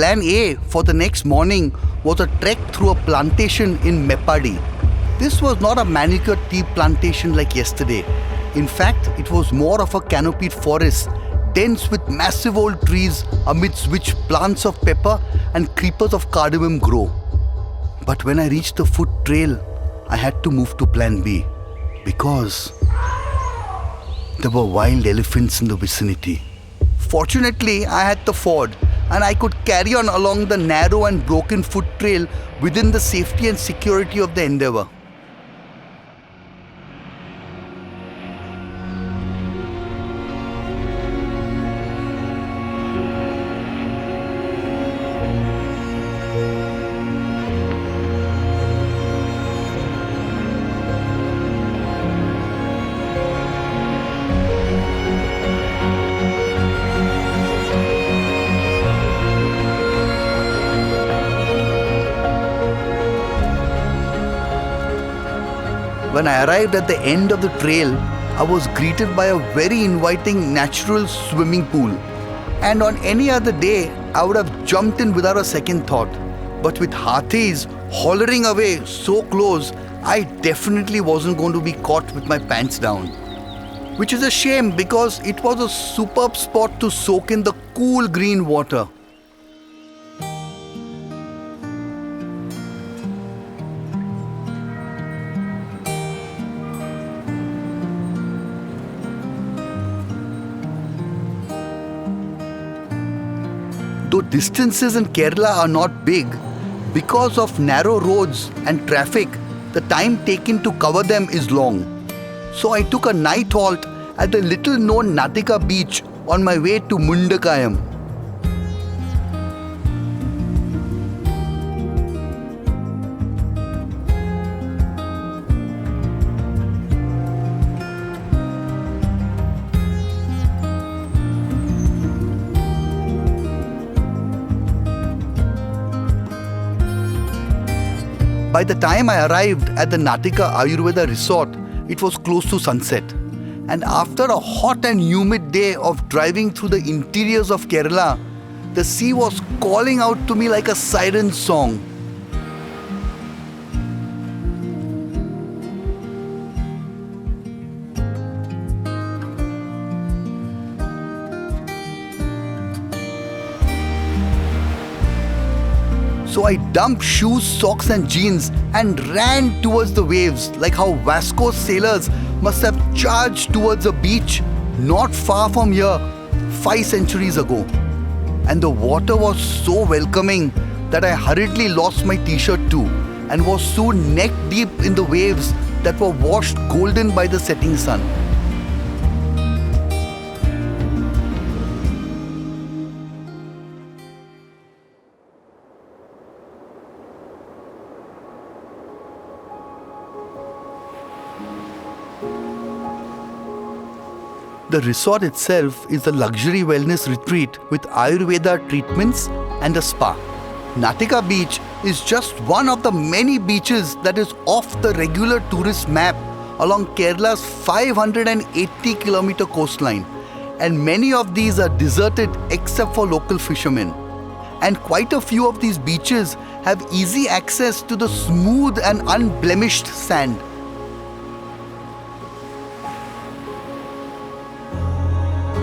plan A for the next morning was a trek through a plantation in Mepadi. This was not a manicured tea plantation like yesterday. In fact, it was more of a canopied forest, dense with massive old trees amidst which plants of pepper and creepers of cardamom grow. But when I reached the foot trail, I had to move to plan B because there were wild elephants in the vicinity. Fortunately, I had the ford and I could carry on along the narrow and broken foot trail within the safety and security of the endeavor. When I arrived at the end of the trail, I was greeted by a very inviting natural swimming pool. And on any other day, I would have jumped in without a second thought. But with Hathis hollering away so close, I definitely wasn't going to be caught with my pants down. Which is a shame because it was a superb spot to soak in the cool green water. Though distances in Kerala are not big, because of narrow roads and traffic, the time taken to cover them is long. So I took a night halt at the little known Natika beach on my way to Mundakayam. By the time I arrived at the Natika Ayurveda resort, it was close to sunset. And after a hot and humid day of driving through the interiors of Kerala, the sea was calling out to me like a siren song. So I dumped shoes, socks and jeans and ran towards the waves like how Vasco's sailors must have charged towards a beach not far from here 5 centuries ago. And the water was so welcoming that I hurriedly lost my t-shirt too and was soon neck deep in the waves that were washed golden by the setting sun. The resort itself is a luxury wellness retreat with Ayurveda treatments and a spa. Natika Beach is just one of the many beaches that is off the regular tourist map along Kerala's 580-kilometer coastline, and many of these are deserted except for local fishermen. And quite a few of these beaches have easy access to the smooth and unblemished sand.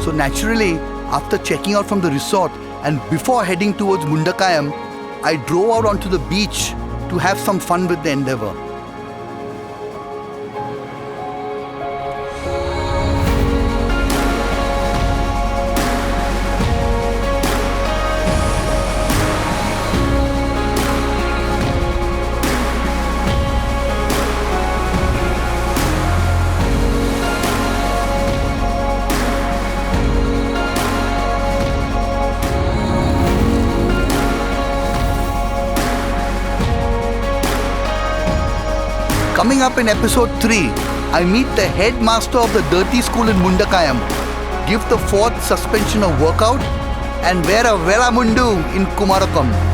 So naturally, after checking out from the resort and before heading towards Mundakayam, I drove out onto the beach to have some fun with the endeavor. Coming up in episode 3, I meet the headmaster of the dirty school in Mundakayam, give the fourth suspension a workout, and wear a Vela Mundu in Kumarakom.